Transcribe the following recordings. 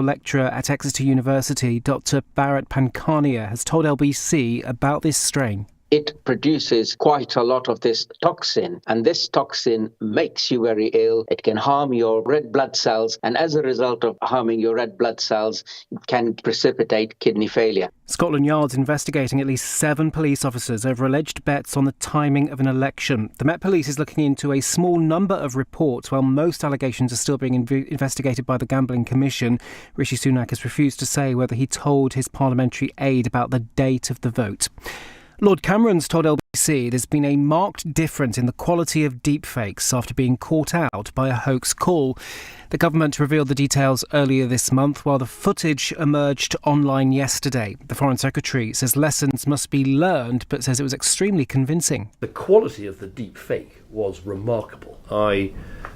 lecturer at Exeter University, Dr. Bharat Pankania, has told LBC about this strain. It produces quite a lot of this toxin, and this toxin makes you very ill. It can harm your red blood cells, and as a result of harming your red blood cells, it can precipitate kidney failure. Scotland Yard's investigating at least 7 police officers over alleged bets on the timing of an election. The Met Police is looking into a small number of reports, while most allegations are still being investigated by the Gambling Commission. Rishi Sunak has refused to say whether he told his parliamentary aide about the date of the vote. Lord Cameron's told LBC there's been a marked difference in the quality of deepfakes after being caught out by a hoax call. The government revealed the details earlier this month, while the footage emerged online yesterday. The Foreign Secretary says lessons must be learned, but says it was extremely convincing. The quality of the deepfake was remarkable. I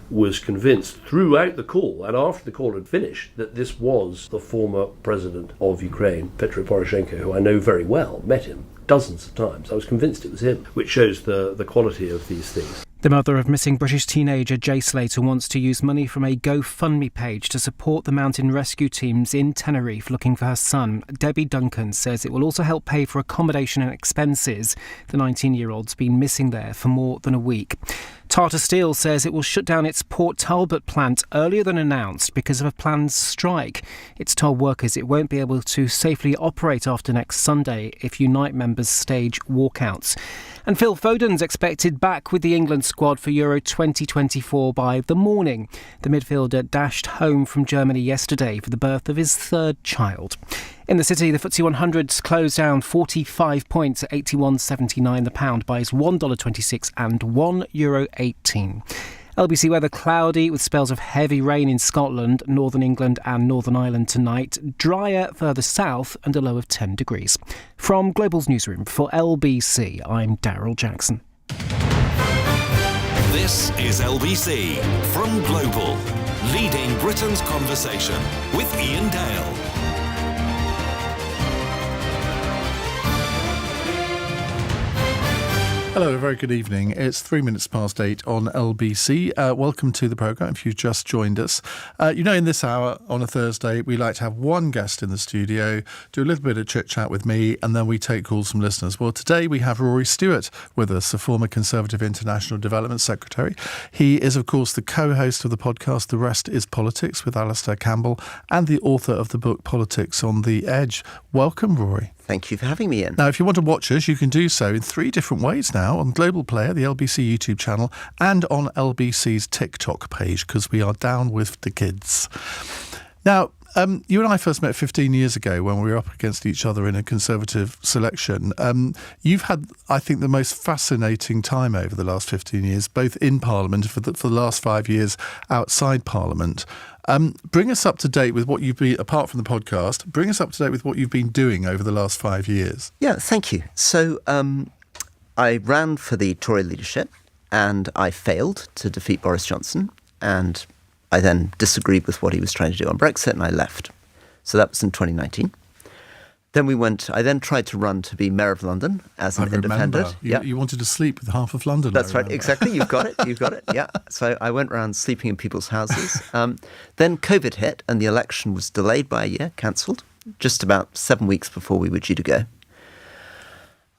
was convinced throughout the call and after the call had finished that this was the former president of Ukraine, Petro Poroshenko, who I know very well, met him dozens of times. I was convinced it was him, which shows the quality of these things. The mother of missing British teenager Jay Slater wants to use money from a GoFundMe page to support the mountain rescue teams in Tenerife looking for her son. Debbie Duncan says it will also help pay for accommodation and expenses. The 19-year-old's been missing there for more than a week. Tata Steel says it will shut down its Port Talbot plant earlier than announced because of a planned strike. It's told workers it won't be able to safely operate after next Sunday if Unite members stage walkouts. And Phil Foden's expected back with the England squad for Euro 2024 by the morning. The midfielder dashed home from Germany yesterday for the birth of his 3rd child. In the city, the FTSE 100 closed down 45 points at 81.79 the pound, buys $1.26 and €1.18. LBC weather cloudy with spells of heavy rain in Scotland, Northern England and Northern Ireland tonight. Drier further south and a low of 10 degrees. From Global's newsroom for LBC, I'm Daryl Jackson. This is LBC from Global, leading Britain's conversation with Iain Dale. Hello, a very good evening. It's 8 on LBC. Welcome to the programme if you've just joined us. In this hour on a Thursday, we like to have one guest in the studio, do a little bit of chit-chat with me, and then we take calls from listeners. Well, today we have Rory Stewart with us, a former Conservative International Development Secretary. He is, of course, the co-host of the podcast The Rest is Politics with Alistair Campbell and the author of the book Politics on the Edge. Welcome, Rory. Thank you for having me, Ian. Now, if you want to watch us, you can do so in 3 different ways now, on Global Player, the LBC YouTube channel, and on LBC's TikTok page, because we are down with the kids. Now, you and I first met 15 years ago when we were up against each other in a Conservative selection. You've had, I think, the most fascinating time over the last 15 years, both in Parliament for the last 5 years outside Parliament. Bring us up to date with what you've been, apart from the podcast, bring us up to date with what you've been doing over the last 5 years. Yeah, thank you. So I ran for the Tory leadership and I failed to defeat Boris Johnson, and I then disagreed with what he was trying to do on Brexit and I left. So that was in 2019. I then tried to run to be Mayor of London as an independent. You wanted to sleep with half of London. That's right, exactly. You've got it. Yeah. So I went around sleeping in people's houses. Then COVID hit and the election was delayed by a year, cancelled, just about 7 weeks before we were due to go.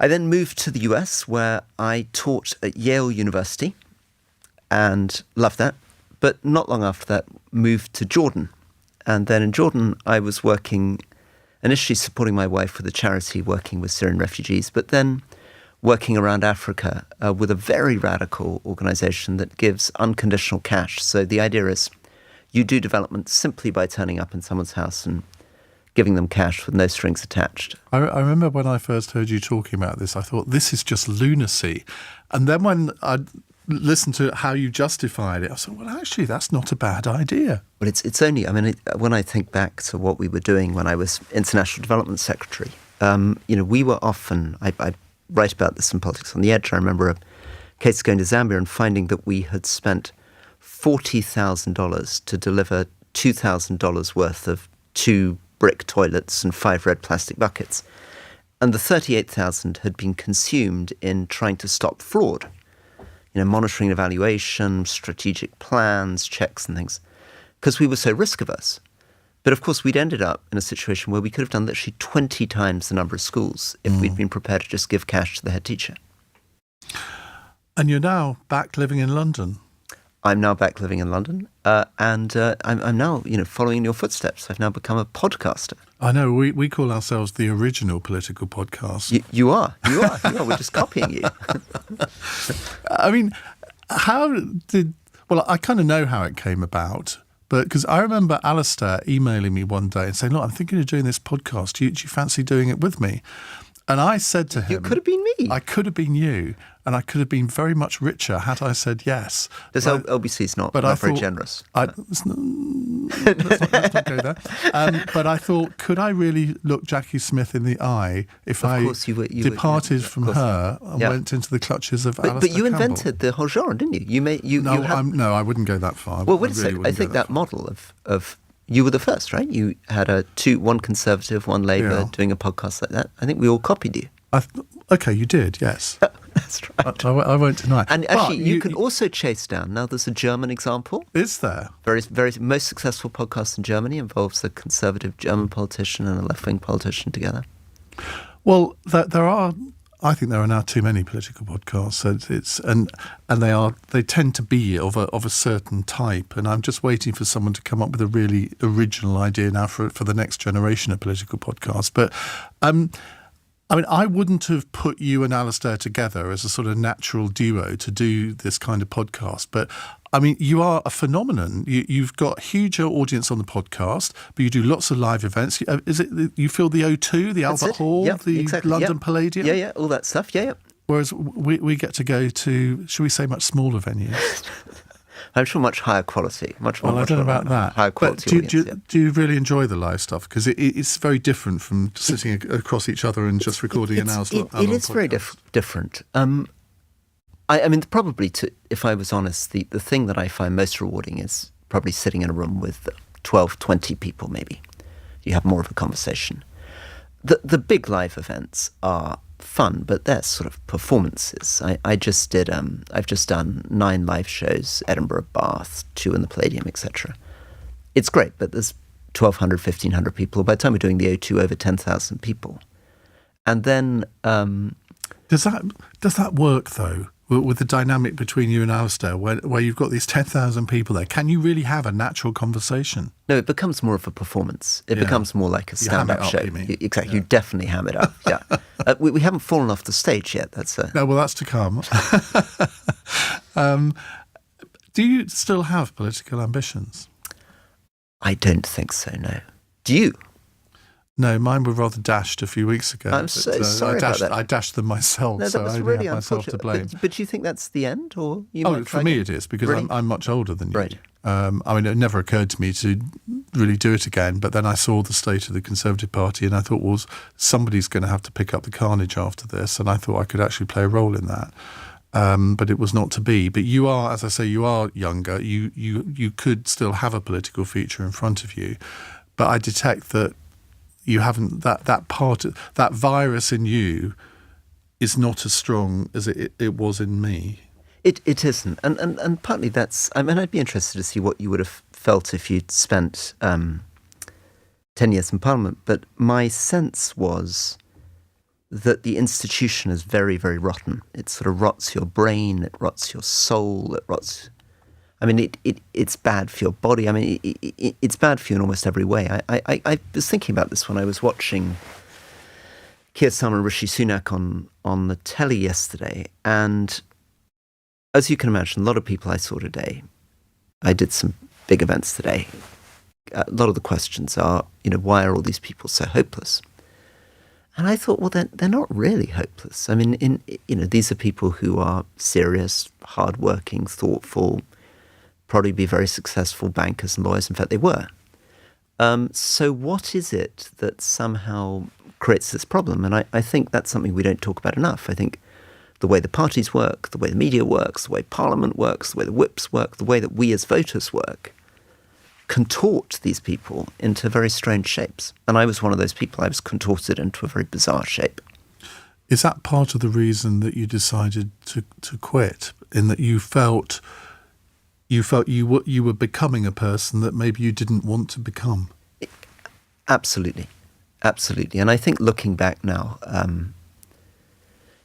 I then moved to the US, where I taught at Yale University and loved that. But not long after that, moved to Jordan. And then in Jordan, I was working, initially supporting my wife with a charity working with Syrian refugees, but then working around Africa with a very radical organisation that gives unconditional cash. So the idea is you do development simply by turning up in someone's house and giving them cash with no strings attached. I remember when I first heard you talking about this, I thought, this is just lunacy. And then when I listened to how you justified it, I thought, well, actually, that's not a bad idea. But it's only, when I think back to what we were doing when I was International Development Secretary, we were often, I write about this in Politics on the Edge. I remember a case going to Zambia and finding that we had spent $40,000 to deliver $2,000 worth of 2 brick toilets and 5 red plastic buckets. And the 38,000 had been consumed in trying to stop fraud. Monitoring evaluation, strategic plans, checks and things, because we were so risk averse. But of course, we'd ended up in a situation where we could have done literally 20 times the number of schools if we'd been prepared to just give cash to the head teacher. And you're now back living in London. I'm now back living in London, and I'm now, following in your footsteps. I've now become a podcaster. I know, we call ourselves the original political podcast. You are. We're just copying you. I mean, I kind of know how it came about, but because I remember Alistair emailing me one day and saying, look, I'm thinking of doing this podcast. Do you fancy doing it with me? And I said to him... You could have been me. I could have been you, and I could have been very much richer had I said yes. This LBC's not very generous. Let's not go there. But I thought, could I really look Jackie Smith in the eye if I departed from her and went into the clutches of Alistair But you Campbell? Invented the whole genre, didn't you? No, I wouldn't go that far. Well, wait a second. I think that model of you were the first, right? You had one Conservative, one Labour, doing a podcast like that. I think we all copied you. Okay, you did, yes. That's right. I won't deny. And actually, you can also chase down. Now, there's a German example. Is there? Very most successful podcast in Germany involves a Conservative German politician and a left-wing politician together. Well, I think there are now too many political podcasts. So they tend to be of a certain type, and I'm just waiting for someone to come up with a really original idea now for the next generation of political podcasts. But I wouldn't have put you and Alistair together as a sort of natural duo to do this kind of podcast. But I mean, you are a phenomenon. You've got a huge audience on the podcast, but you do lots of live events. Is it you fill the O2, the Albert Hall, the London Palladium? Yeah, all that stuff. Yeah. Whereas we get to go to, should we say, much smaller venues? I'm sure much higher quality. I don't know about that. Higher quality. But do you really enjoy the live stuff? Because it's very different from sitting across each other and just recording an hour's long podcast. It is very different. I mean, probably, if I was honest, the thing that I find most rewarding is probably sitting in a room with 12, 20 people, maybe. You have more of a conversation. The big live events are fun, but they're sort of performances. I've just done 9 live shows, Edinburgh, Bath, 2 in the Palladium, etc. It's great, but there's 1,200, 1,500 people. By the time we're doing the O2, over 10,000 people. And then... Does that work, though? With the dynamic between you and Alistair, where you've got these 10,000 people there, can you really have a natural conversation? No, it becomes more of a performance. It becomes more like a stand-up show. You mean. Exactly, you definitely ham it up. Yeah, we haven't fallen off the stage yet. No, well, that's to come. Do you still have political ambitions? I don't think so. No. Do you? No, mine were rather dashed a few weeks ago. I'm so sorry about that. I dashed them myself, no, so I only have myself to blame. But do you think that's the end, or you might try for me it is, because really? I'm much older than you. Right. I mean, it never occurred to me to really do it again, but then I saw the state of the Conservative Party and I thought, well, somebody's going to have to pick up the carnage after this, and I thought I could actually play a role in that. But it was not to be. But you are, as I say, you are younger. You could still have a political future in front of you, but I detect that you haven't, that virus in you is not as strong as it was in me. It isn't. And partly that's, I mean, I'd be interested to see what you would have felt if you'd spent 10 years in Parliament. But my sense was that the institution is very, very rotten. It sort of rots your brain, it rots your soul, it rots... I mean, it's bad for your body. I mean, it's bad for you in almost every way. I was thinking about this when I was watching Keir Starmer and Rishi Sunak on the telly yesterday. And as you can imagine, a lot of people I saw today, I did some big events today. A lot of the questions are, why are all these people so hopeless? And I thought, well, they're not really hopeless. I mean, these are people who are serious, hardworking, thoughtful, probably be very successful bankers and lawyers. In fact, they were. So what is it that somehow creates this problem? And I think that's something we don't talk about enough. I think the way the parties work, the way the media works, the way Parliament works, the way the whips work, the way that we as voters work, contort these people into very strange shapes. And I was one of those people. I was contorted into a very bizarre shape. Is that part of the reason that you decided to quit, in that you felt you were becoming a person that maybe you didn't want to become? Absolutely. Absolutely. And I think looking back now,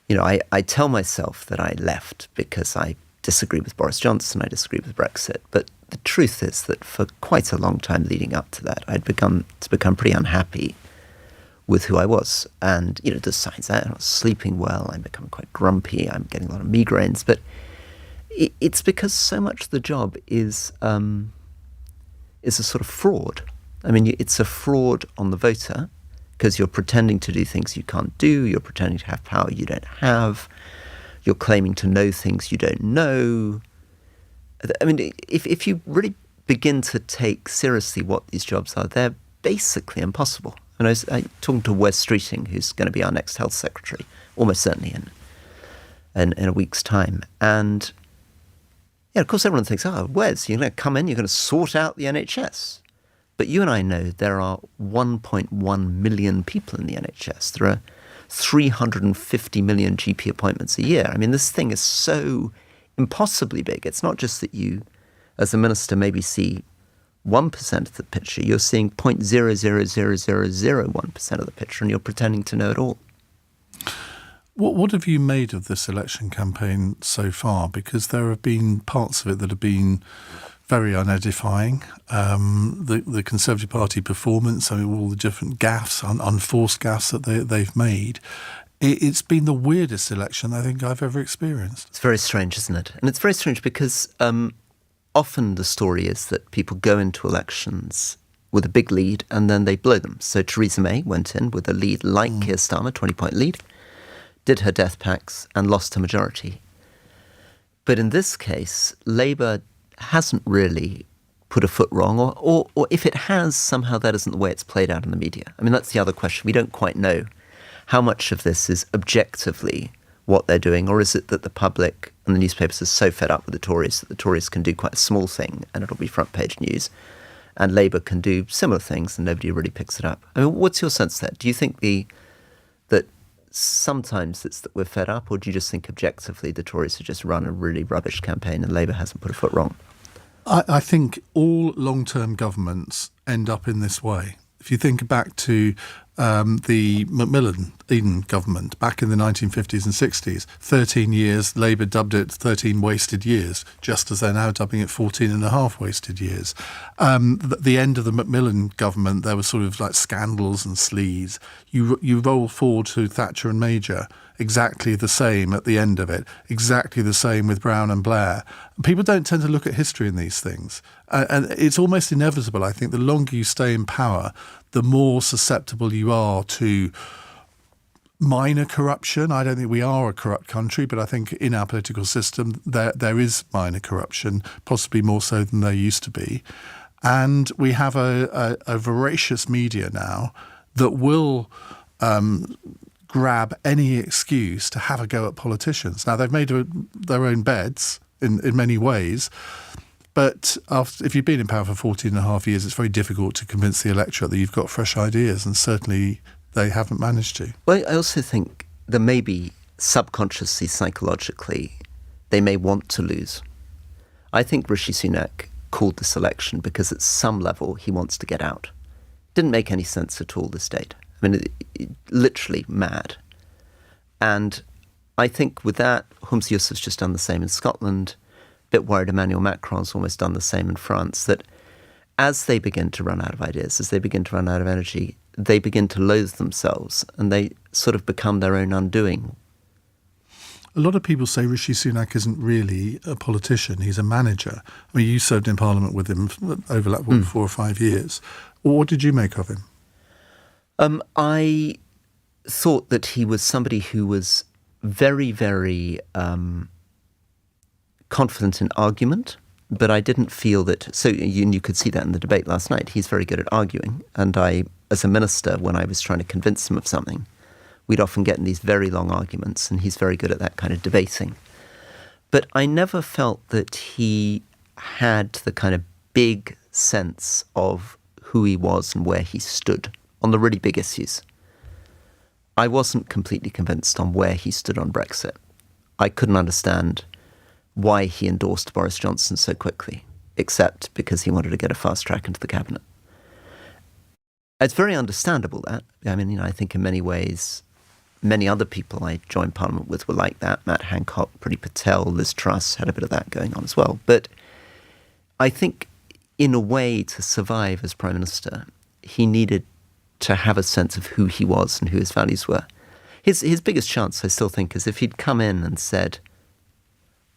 I tell myself that I left because I disagree with Boris Johnson, I disagree with Brexit. But the truth is that for quite a long time leading up to that, I'd become pretty unhappy with who I was. And, there's signs that I'm not sleeping well, I'm becoming quite grumpy, I'm getting a lot of migraines. But it's because so much of the job is a sort of fraud. I mean, it's a fraud on the voter because you're pretending to do things you can't do, you're pretending to have power you don't have, you're claiming to know things you don't know. I mean, if you really begin to take seriously what these jobs are, they're basically impossible. And I was talking to Wes Streeting, who's going to be our next health secretary, almost certainly in a week's time. And, of course, everyone thinks, Wes, you're going to come in, you're going to sort out the NHS. But you and I know there are 1.1 million people in the NHS. There are 350 million GP appointments a year. I mean, this thing is so impossibly big. It's not just that you, as a minister, maybe see 1% of the picture. You're seeing 0.00001% of the picture, and you're pretending to know it all. What have you made of this election campaign so far? Because there have been parts of it that have been very unedifying. The Conservative Party performance, all the different gaffes, unforced gaffes that they've made. It's been the weirdest election I think I've ever experienced. It's very strange, isn't it? And it's very strange because often the story is that people go into elections with a big lead and then they blow them. So Theresa May went in with a lead like Keir Starmer, 20-point lead, did her death pacts and lost her majority. But in this case, Labour hasn't really put a foot wrong, or if it has, somehow that isn't the way it's played out in the media. I mean, that's the other question. We don't quite know how much of this is objectively what they're doing, or is it that the public and the newspapers are so fed up with the Tories that the Tories can do quite a small thing and it'll be front page news, and Labour can do similar things and nobody really picks it up. I mean, what's your sense there? Do you think that sometimes it's that we're fed up, or do you just think objectively the Tories have just run a really rubbish campaign and Labour hasn't put a foot wrong? I think all long-term governments end up in this way. If you think back to the Macmillan-Eden government back in the 1950s and 60s, 13 years, Labour dubbed it 13 wasted years, just as they're now dubbing it 14 and a half wasted years. The end of the Macmillan government, there were sort of like scandals and sleaze. You roll forward to Thatcher and Major, exactly the same at the end of it, exactly the same with Brown and Blair. People don't tend to look at history in these things. And it's almost inevitable, I think, the longer you stay in power, the more susceptible you are to minor corruption. I don't think we are a corrupt country, but I think in our political system there is minor corruption, possibly more so than there used to be. And we have a voracious media now that will grab any excuse to have a go at politicians. Now, they've made their own beds in many ways, but if you've been in power for 14 and a half years, it's very difficult to convince the electorate that you've got fresh ideas, and certainly they haven't managed to. Well, I also think that maybe subconsciously, psychologically, they may want to lose. I think Rishi Sunak called this election because at some level he wants to get out. Didn't make any sense at all, this date. I mean, literally mad. And I think with that, Humza Yousaf's just done the same in Scotland. A bit worried Emmanuel Macron's almost done the same in France, that as they begin to run out of ideas, as they begin to run out of energy, they begin to loathe themselves and they sort of become their own undoing. A lot of people say Rishi Sunak isn't really a politician, he's a manager. I mean, you served in Parliament with him over 4 or 5 years. What did you make of him? I thought that he was somebody who was very, very confident in argument, but I didn't feel that... So you could see that in the debate last night. He's very good at arguing. And I, as a minister, when I was trying to convince him of something, we'd often get in these very long arguments, and he's very good at that kind of debating. But I never felt that he had the kind of big sense of who he was and where he stood on the really big issues. I wasn't completely convinced on where he stood on Brexit. I couldn't understand why he endorsed Boris Johnson so quickly, except because he wanted to get a fast track into the cabinet. It's very understandable that. I mean, I think in many ways, many other people I joined Parliament with were like that. Matt Hancock, Priti Patel, Liz Truss had a bit of that going on as well. But I think in a way, to survive as Prime Minister, he needed to have a sense of who he was and who his values were. His biggest chance, I still think, is if he'd come in and said,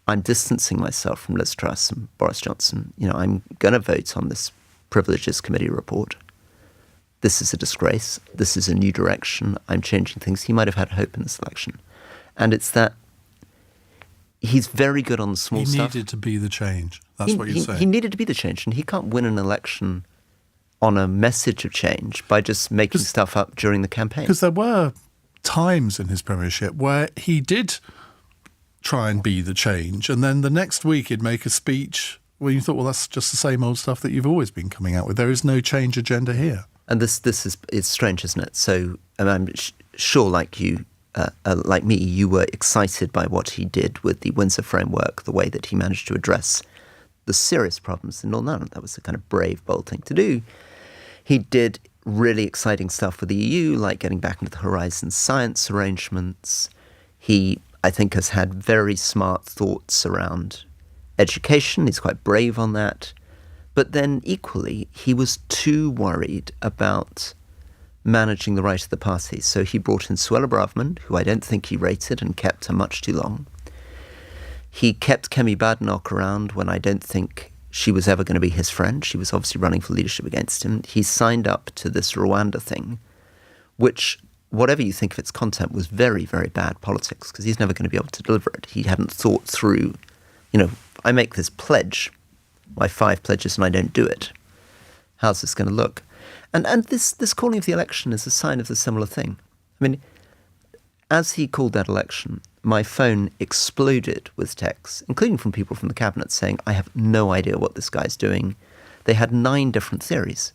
I'm distancing myself from Liz Truss and Boris Johnson. I'm going to vote on this Privileges Committee report. This is a disgrace. This is a new direction. I'm changing things. He might have had hope in this election. And it's that he's very good on the small stuff. He needed to be the change. That's what you're saying. He needed to be the change. And he can't win an election on a message of change by just making stuff up during the campaign. Because there were times in his premiership where he did try and be the change, and then the next week he'd make a speech where you thought, well, that's just the same old stuff that you've always been coming out with. There is no change agenda here. And this is it's strange, isn't it? So I'm sure, like you, like me, you were excited by what he did with the Windsor framework, the way that he managed to address the serious problems in Northern Ireland. That was a kind of brave, bold thing to do. He did really exciting stuff with the EU, like getting back into the Horizon Science arrangements. He, I think, has had very smart thoughts around education. He's quite brave on that. But then equally, he was too worried about managing the right of the party. So he brought in Suella Braverman, who I don't think he rated and kept her much too long. He kept Kemi Badenoch around when I don't think she was ever going to be his friend. She was obviously running for leadership against him. He signed up to this Rwanda thing, which, whatever you think of its content, was very, very bad politics, because he's never going to be able to deliver it. He hadn't thought through, I make this pledge, my 5 pledges, and I don't do it. How's this going to look? And this calling of the election is a sign of the similar thing. I mean, as he called that election, my phone exploded with texts, including from people from the cabinet saying, I have no idea what this guy's doing. They had 9 different theories.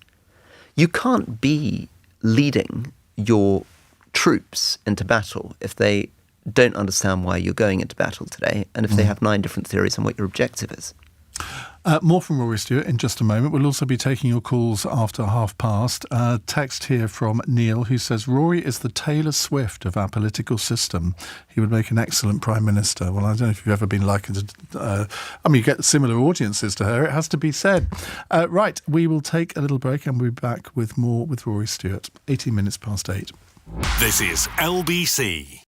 You can't be leading your troops into battle if they don't understand why you're going into battle today, and if they have 9 different theories on what your objective is. More from Rory Stewart in just a moment. We'll also be taking your calls after past. Text here from Neil, who says, Rory is the Taylor Swift of our political system. He would make an excellent Prime Minister. Well, I don't know if you've ever been likened to... you get similar audiences to her, it has to be said. Right, we will take a little break and we'll be back with more with Rory Stewart. 18 minutes past 8. This is LBC.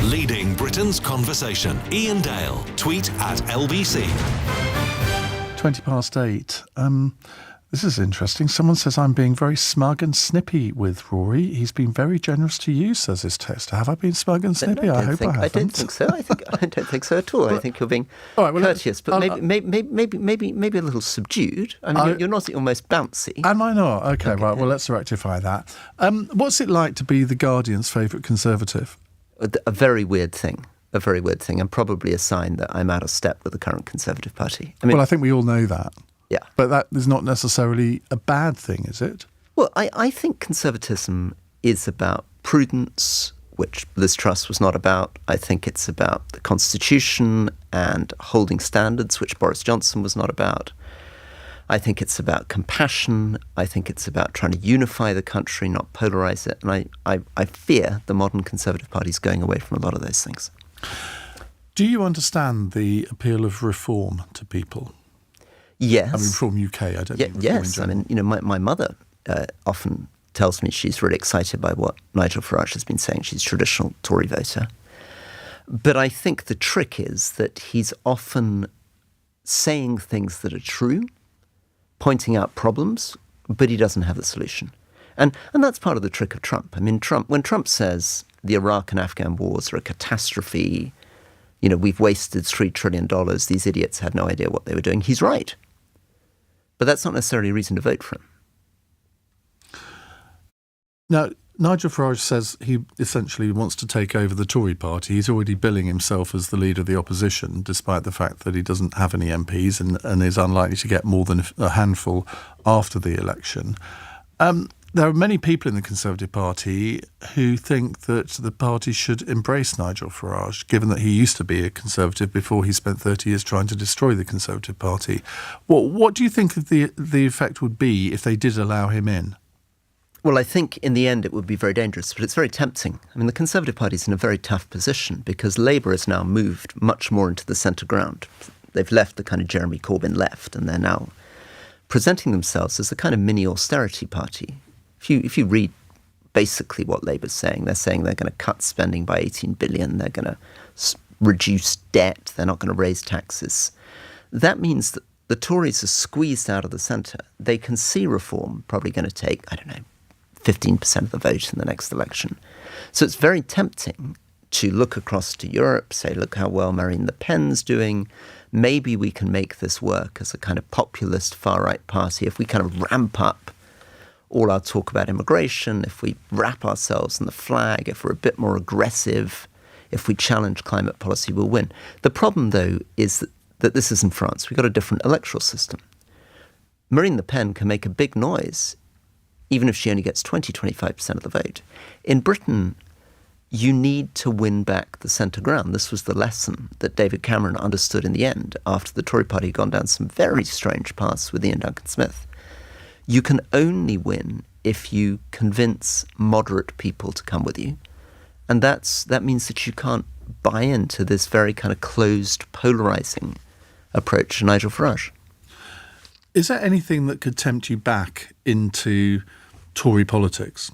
Leading Britain's conversation. Iain Dale. Tweet at LBC. 20 past 8. This is interesting. Someone says I'm being very smug and snippy with Rory. He's been very generous to you, says this texter. Have I been smug and snippy? I hope I haven't. I don't think so. I don't think so at all. I think you're being courteous, but maybe a little subdued. I mean, you're not almost bouncy. Am I not? Okay, right. Well, let's rectify that. What's it like to be the Guardian's favourite Conservative? A very weird thing. A very weird thing, and probably a sign that I'm out of step with the current Conservative Party. I mean, well, I think we all know that. Yeah. But that is not necessarily a bad thing, is it? Well, I think conservatism is about prudence, which Liz Truss was not about. I think it's about the Constitution and holding standards, which Boris Johnson was not about. I think it's about compassion. I think it's about trying to unify the country, not polarise it. And I fear the modern Conservative Party is going away from a lot of those things. Do you understand the appeal of reform to people? Yes. I mean, Reform UK, I don't think. Yes. I mean, my mother often tells me she's really excited by what Nigel Farage has been saying. She's a traditional Tory voter. But I think the trick is that he's often saying things that are true, pointing out problems, but he doesn't have the solution. And that's part of the trick of Trump. I mean, when Trump says the Iraq and Afghan wars are a catastrophe, we've wasted $3 trillion, these idiots had no idea what they were doing, he's right. But that's not necessarily a reason to vote for him. Now, Nigel Farage says he essentially wants to take over the Tory party. He's already billing himself as the leader of the opposition, despite the fact that he doesn't have any MPs and is unlikely to get more than a handful after the election. There are many people in the Conservative Party who think that the party should embrace Nigel Farage, given that he used to be a Conservative before he spent 30 years trying to destroy the Conservative Party. What do you think of the effect would be if they did allow him in? Well, I think in the end it would be very dangerous, but it's very tempting. I mean, the Conservative Party is in a very tough position because Labour has now moved much more into the centre ground. They've left the kind of Jeremy Corbyn left, and they're now presenting themselves as a kind of mini austerity party. If you read basically what Labour's saying, they're saying they're going to cut spending by 18 billion, they're going to reduce debt, they're not going to raise taxes. That means that the Tories are squeezed out of the centre. They can see reform probably going to take, 15% of the vote in the next election. So it's very tempting to look across to Europe, say, look how well Marine Le Pen's doing. Maybe we can make this work as a kind of populist far-right party if we kind of ramp up all our talk about immigration, if we wrap ourselves in the flag, if we're a bit more aggressive, if we challenge climate policy, we'll win. The problem, though, is that this is in France. We've got a different electoral system. Marine Le Pen can make a big noise, even if she only gets 20-25% of the vote. In Britain, you need to win back the centre ground. This was the lesson that David Cameron understood in the end after the Tory party had gone down some very strange paths with Ian Duncan Smith. You can only win if you convince moderate people to come with you. And that means that you can't buy into this very kind of closed, polarising approach to Nigel Farage. Is there anything that could tempt you back into Tory politics?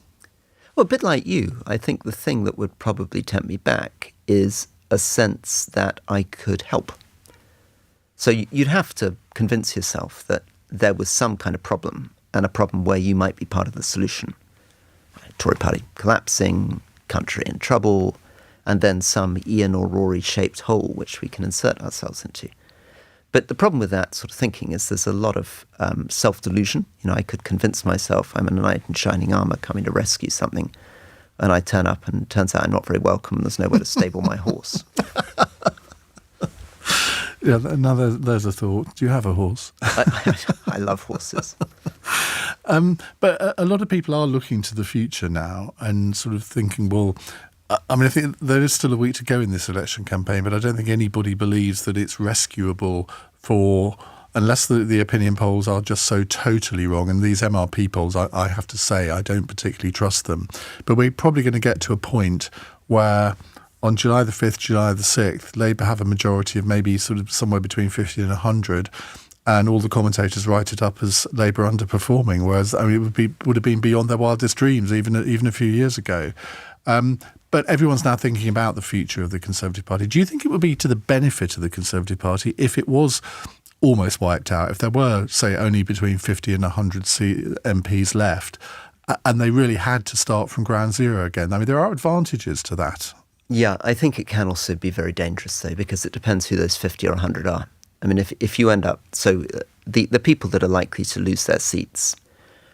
Well, a bit like you, I think the thing that would probably tempt me back is a sense that I could help. So you'd have to convince yourself that there was some kind of problem, and a problem where you might be part of the solution. Tory party collapsing, country in trouble, and then some Iain or Rory shaped hole which we can insert ourselves into. But the problem with that sort of thinking is there's a lot of self-delusion. I could convince myself I'm a knight in shining armour coming to rescue something, and I turn up and it turns out I'm not very welcome and there's nowhere to stable my horse. Yeah, now there's a thought. Do you have a horse? I love horses. But a lot of people are looking to the future now and sort of thinking, well, I think there is still a week to go in this election campaign, but I don't think anybody believes that it's rescuable unless the opinion polls are just so totally wrong. And these MRP polls, I have to say, I don't particularly trust them. But we're probably going to get to a point where on July the 5th, July the 6th, Labour have a majority of maybe sort of somewhere between 50 and 100, and all the commentators write it up as Labour underperforming, whereas it would have been beyond their wildest dreams even a few years ago. But everyone's now thinking about the future of the Conservative Party. Do you think it would be to the benefit of the Conservative Party if it was almost wiped out, if there were, say, only between 50 and 100 MPs left, and they really had to start from ground zero again, I mean, there are advantages to that. Yeah, I think it can also be very dangerous, though, because it depends who those 50 or 100 are. I mean, if you end up... So the people that are likely to lose their seats,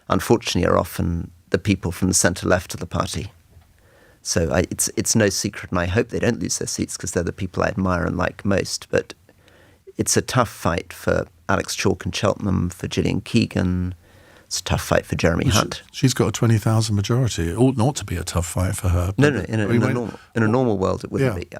unfortunately, are often the people from the centre-left of the party. So it's no secret, and I hope they don't lose their seats because they're the people I admire and like most. But it's a tough fight for Alex Chalk and Cheltenham, for Gillian Keegan. It's a tough fight for Jeremy Hunt. She's got a 20,000 majority. It ought not to be a tough fight for her. No, in a normal world it wouldn't be, yeah.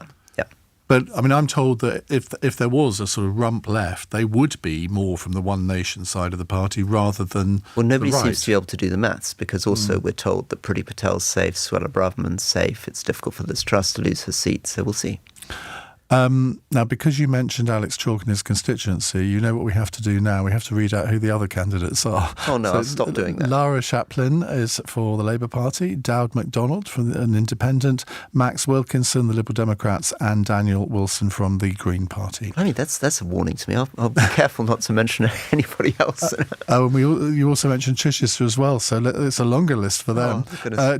But, I mean, I'm told that if there was a sort of rump left, they would be more from the One Nation side of the party rather than Well, nobody the right. seems to be able to do the maths, because also we're told that Priti Patel's safe, Suella Braverman's safe. It's difficult for Liz Truss to lose her seat, so we'll see. Now, because you mentioned Alex Chalk and his constituency, you know what we have to do now. We have to read out who the other candidates are. Oh, no, I'll stop doing that. Lara Chaplin is for the Labour Party, Dowd MacDonald from an Independent, Max Wilkinson, the Liberal Democrats, and Daniel Wilson from the Green Party. I mean, that's a warning to me. I'll be careful not to mention anybody else. And you also mentioned Chichester as well, so it's a longer list for them.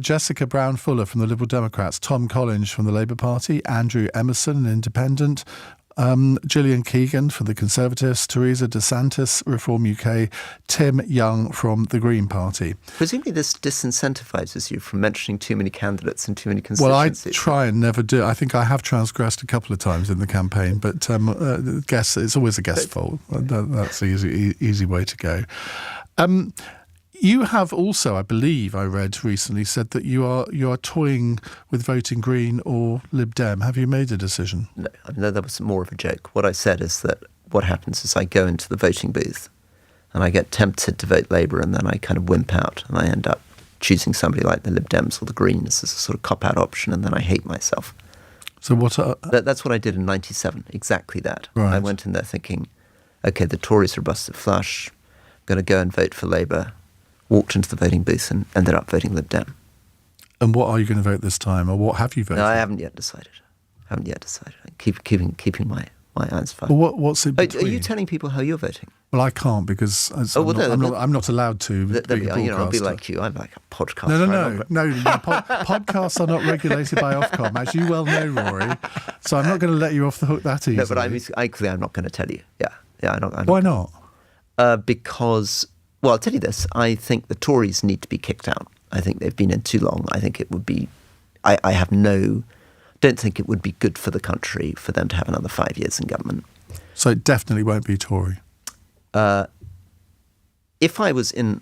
Jessica Brown-Fuller from the Liberal Democrats, Tom Collins from the Labour Party, Andrew Emerson, an Independent, Gillian Keegan for the Conservatives, Theresa DeSantis, Reform UK, Tim Young from the Green Party. Presumably this disincentivises you from mentioning too many candidates and too many Well, I constituencies. try and never do. I think I have transgressed a couple of times in the campaign, but it's always a guest fault. That's the easy way to go. You have also, I believe, I read recently, said that you are toying with voting Green or Lib Dem. Have you made a decision? No, that was more of a joke. What I said is that what happens is I go into the voting booth and I get tempted to vote Labour, and then I kind of wimp out and I end up choosing somebody like the Lib Dems or the Greens as a sort of cop-out option, and then I hate myself. So what? That's what I did in '97, exactly that. Right. I went in there thinking, OK, the Tories are busted flush, I'm going to go and vote for Labour. Walked into the voting booth and ended up voting Lib Dem. And what are you going to vote this time, or what have you voted? No, I haven't yet decided. I keep keeping my irons fire. Well, what's it between? Are you telling people how you're voting? Well, I can't because I'm not allowed to. I'll be like you. I'm like a podcast. No. Podcasts are not regulated by Ofcom, as you well know, Rory. So I'm not going to let you off the hook that easily. No, but I'm not going to tell you. Yeah. Why not? Because. Well, I'll tell you this. I think the Tories need to be kicked out. I think they've been in too long. I think it would be... don't think it would be good for the country for them to have another 5 years in government. So it definitely won't be Tory? If I was in...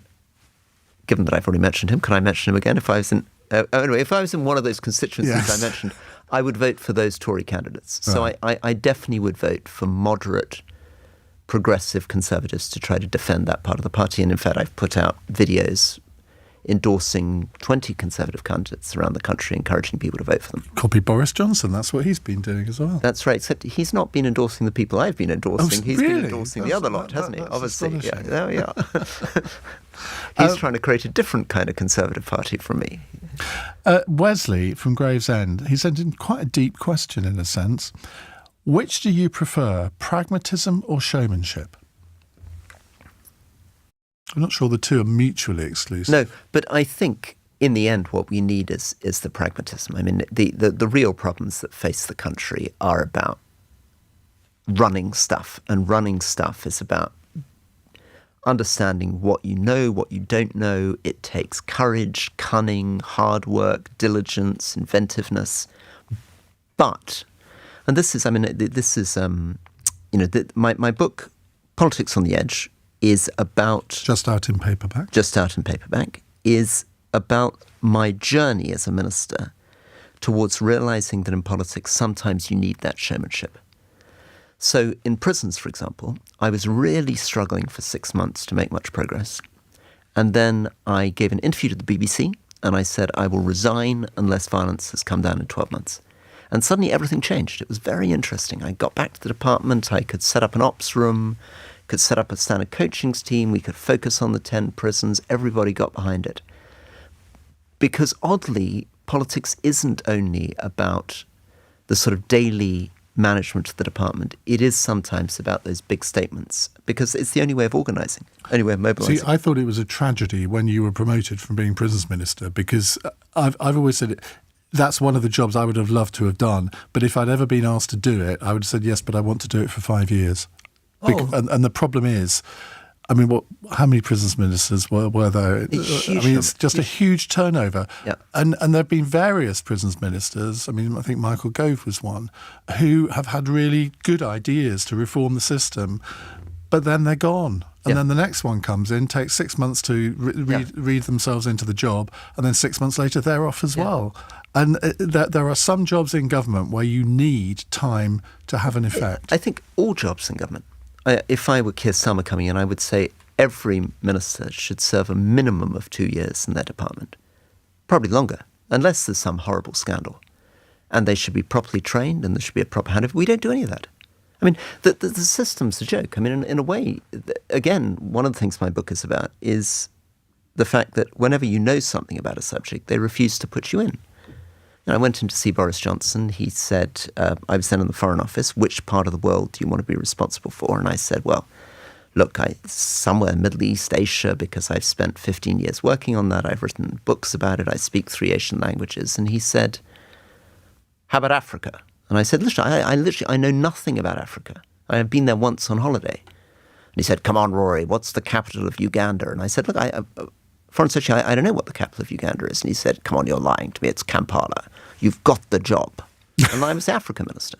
Given that I've already mentioned him, can I mention him again? If I was in... anyway, if I was in one of those constituencies I mentioned, I would vote for those Tory candidates. So I definitely would vote for moderate... progressive Conservatives to try to defend that part of the party. And in fact, I've put out videos endorsing 20 Conservative candidates around the country, encouraging people to vote for them. Copy Boris Johnson. That's what he's been doing as well. That's right, except he's not been endorsing the people I've been endorsing. He's really? been endorsing the other lot, hasn't he? Obviously. Yeah, there we are. He's trying to create a different kind of Conservative party from me. Wesley from Gravesend, he sent in quite a deep question in a sense. Which do you prefer, pragmatism or showmanship? I'm not sure the two are mutually exclusive. No, but I think in the end what we need is the pragmatism. I mean, the real problems that face the country are about running stuff, and running stuff is about understanding what you know, what you don't know. It takes courage, cunning, hard work, diligence, inventiveness. But... And my book, Politics on the Edge, is about... Just out in paperback, is about my journey as a minister towards realising that in politics sometimes you need that showmanship. So in prisons, for example, I was really struggling for 6 months to make much progress. And then I gave an interview to the BBC and I said, I will resign unless violence has come down in 12 months. And suddenly everything changed. It was very interesting. I got back to the department. I could set up an ops room, could set up a standard coachings team. We could focus on the 10 prisons. Everybody got behind it. Because oddly, politics isn't only about the sort of daily management of the department, it is sometimes about those big statements, because it's the only way of organising, only way of mobilising. See, I thought it was a tragedy when you were promoted from being prisons minister, because I've always said that's one of the jobs I would have loved to have done. But if I'd ever been asked to do it, I would have said yes, but I want to do it for 5 years. And the problem is, I mean, how many prisons ministers were there? It's just a huge turnover. Yeah. And there have been various prisons ministers, I mean, I think Michael Gove was one, who have had really good ideas to reform the system, but then they're gone. And then the next one comes in, takes 6 months to read themselves into the job, and then 6 months later they're off as well. And there are some jobs in government where you need time to have an effect. I think all jobs in government. If I were Keir Starmer coming in, I would say every minister should serve a minimum of 2 years in their department. Probably longer, unless there's some horrible scandal. And they should be properly trained, and there should be a proper handover. We don't do any of that. I mean, the system's a joke. I mean, in a way, again, one of the things my book is about is the fact that whenever you know something about a subject, they refuse to put you in. I went in to see Boris Johnson. He said, I was then in the Foreign Office, which part of the world do you want to be responsible for? And I said, well, look, somewhere Middle East, Asia, because I've spent 15 years working on that. I've written books about it. I speak 3 Asian languages. And he said, how about Africa? And I said, listen, I know nothing about Africa. I have been there once on holiday. And he said, come on, Rory, what's the capital of Uganda? And I said, look, Foreign Secretary, I don't know what the capital of Uganda is. And he said, come on, you're lying to me. It's Kampala. You've got the job. And I was the Africa minister.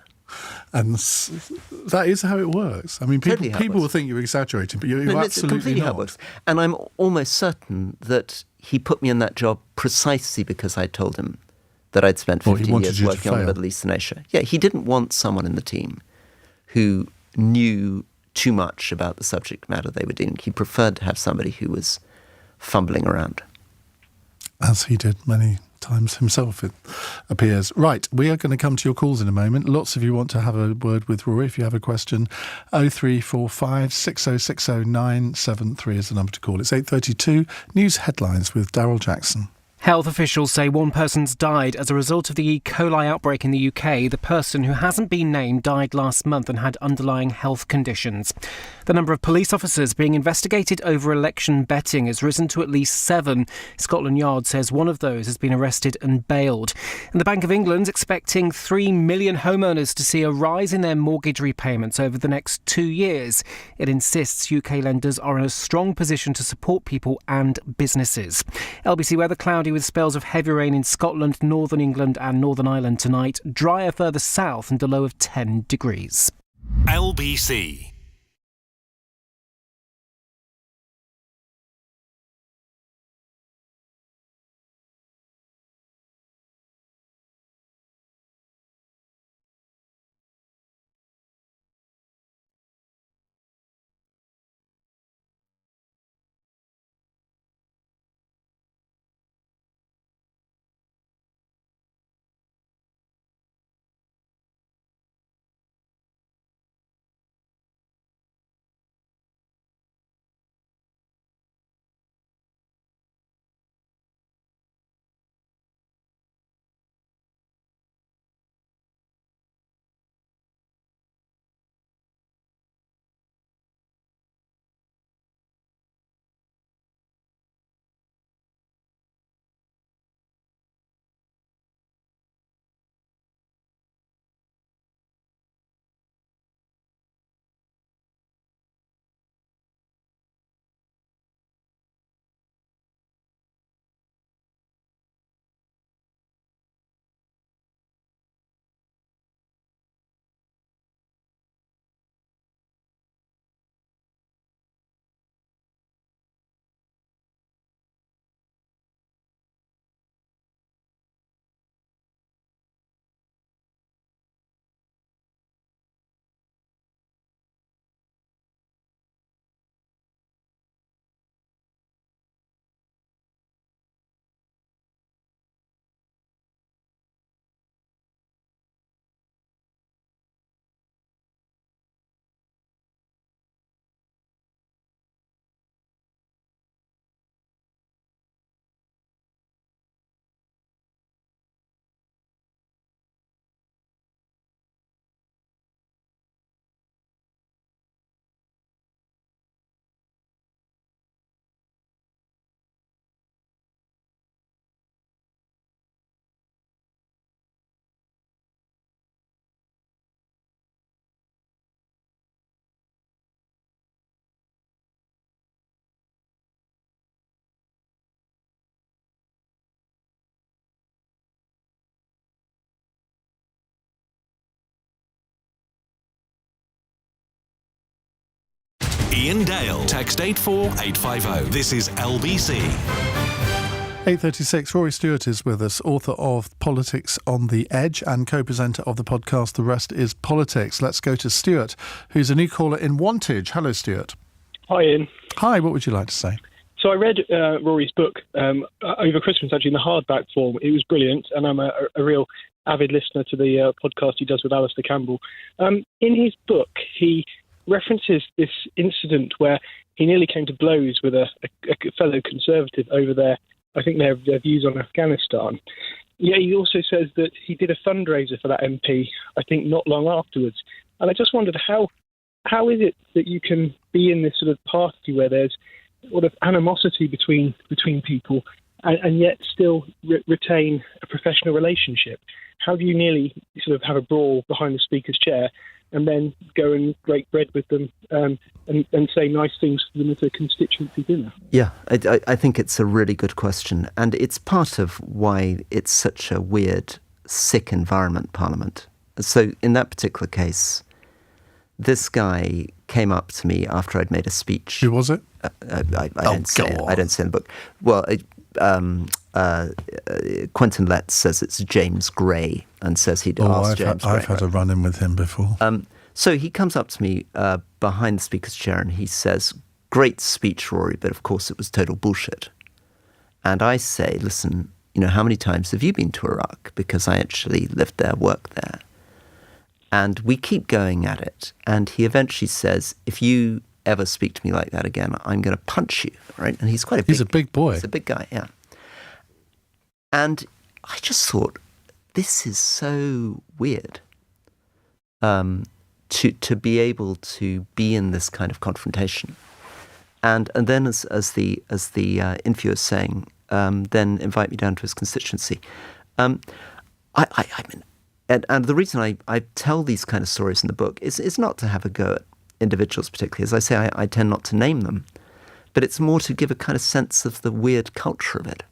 And that is how it works. I mean, people will think you're exaggerating, but you're absolutely it's completely not. How it works. And I'm almost certain that he put me in that job precisely because I told him that I'd spent 15 years working on the Middle East and Asia. Yeah, he didn't want someone in the team who knew too much about the subject matter they were doing. He preferred to have somebody who was fumbling around. As he did many times himself, it appears. Right, we are going to come to your calls in a moment. Lots of you want to have a word with Rory if you have a question. 0345 6060 973 is the number to call. It's 8:32. News headlines with Daryl Jackson. Health officials say one person's died as a result of the E. coli outbreak in the UK. The person, who hasn't been named, died last month and had underlying health conditions. The number of police officers being investigated over election betting has risen to at least 7. Scotland Yard says one of those has been arrested and bailed. And the Bank of England's expecting 3 million homeowners to see a rise in their mortgage repayments over the next 2 years. It insists UK lenders are in a strong position to support people and businesses. LBC weather: cloudy with spells of heavy rain in Scotland, northern England and Northern Ireland tonight. Drier further south and a low of 10 degrees. LBC Iain Dale. Text 84850. This is LBC. 8:36, Rory Stewart is with us, author of Politics on the Edge and co-presenter of the podcast The Rest is Politics. Let's go to Stuart, who's a new caller in Wantage. Hello, Stuart. Hi, Ian. Hi, what would you like to say? So I read Rory's book over Christmas, actually, in the hardback form. It was brilliant, and I'm a real avid listener to the podcast he does with Alistair Campbell. In his book, he references this incident where he nearly came to blows with a fellow Conservative over their views on Afghanistan. Yeah, he also says that he did a fundraiser for that MP, I think, not long afterwards. And I just wondered how is it that you can be in this sort of party where there's sort of animosity between people and yet still retain a professional relationship? How do you nearly sort of have a brawl behind the Speaker's chair and then go and break bread with them and say nice things to them at a constituency dinner? Yeah, I think it's a really good question. And it's part of why it's such a weird, sick environment, Parliament. So in that particular case, this guy came up to me after I'd made a speech. Who was it? I don't say it. I don't say in the book. Well, Quentin Letts says it's James Gray and says he'd asked James Gray. I've had a run-in with him before. So he comes up to me behind the Speaker's chair and he says, "Great speech, Rory, but of course it was total bullshit." And I say, "Listen, how many times have you been to Iraq?" Because I actually lived there, worked there. And we keep going at it. And he eventually says, "If you ever speak to me like that again, I'm going to punch you," right? And he's He's a big boy. He's a big guy, yeah. And I just thought, this is so weird to be able to be in this kind of confrontation. And then as the interviewer is saying, then invite me down to his constituency. And the reason I tell these kind of stories in the book is not to have a go at individuals particularly. As I say, I tend not to name them. But it's more to give a kind of sense of the weird culture of it.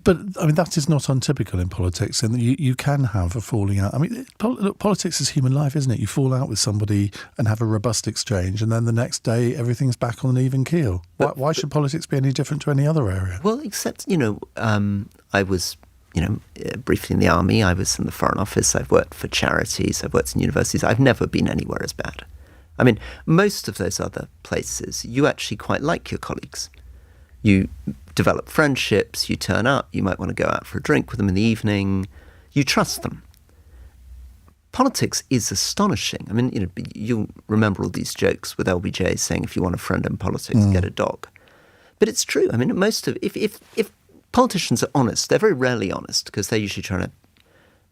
But, I mean, that is not untypical in politics, and you can have a falling out. I mean, look, politics is human life, isn't it? You fall out with somebody and have a robust exchange, and then the next day everything's back on an even keel. Why should politics be any different to any other area? Well, except, I was, briefly in the army, I was in the Foreign Office, I've worked for charities, I've worked in universities. I've never been anywhere as bad. I mean, most of those other places, you actually quite like your colleagues. You develop friendships, you turn up, you might want to go out for a drink with them in the evening, you trust them. Politics is astonishing. I mean, you'll remember all these jokes with LBJ saying, if you want a friend in politics, get a dog. But it's true. I mean, if politicians are honest, they're very rarely honest because they're usually trying to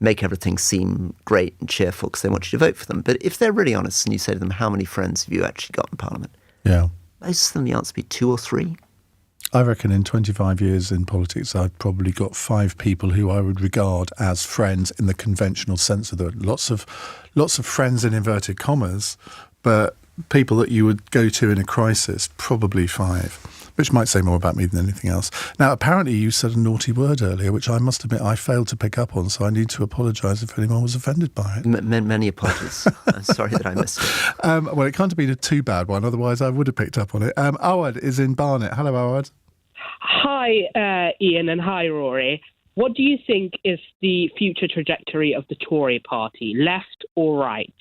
make everything seem great and cheerful because they want you to vote for them. But if they're really honest and you say to them, how many friends have you actually got in Parliament? Yeah. Most of them, the answer would be 2 or 3. I reckon in 25 years in politics, I've probably got 5 people who I would regard as friends in the conventional sense of the word. Lots of friends in inverted commas, but people that you would go to in a crisis, probably 5, which might say more about me than anything else. Now, apparently you said a naughty word earlier, which I must admit I failed to pick up on, so I need to apologise if anyone was offended by it. Many apologies. I'm sorry that I missed it. Well, it can't have been a too bad one, otherwise I would have picked up on it. Awad is in Barnet. Hello, Awad. Hi, Ian, and hi, Rory. What do you think is the future trajectory of the Tory party, left or right?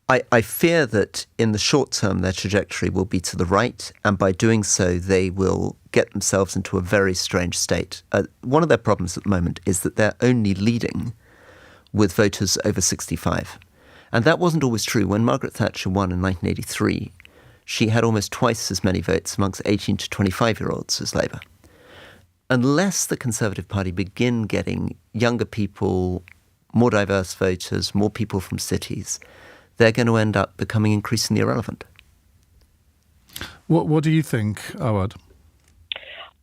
I fear that in the short term their trajectory will be to the right, and by doing so they will get themselves into a very strange state. One of their problems at the moment is that they're only leading with voters over 65. And that wasn't always true. When Margaret Thatcher won in 1983, she had almost twice as many votes amongst 18 to 25-year-olds as Labour. Unless the Conservative Party begin getting younger people, more diverse voters, more people from cities, they're going to end up becoming increasingly irrelevant. What do you think, Awad?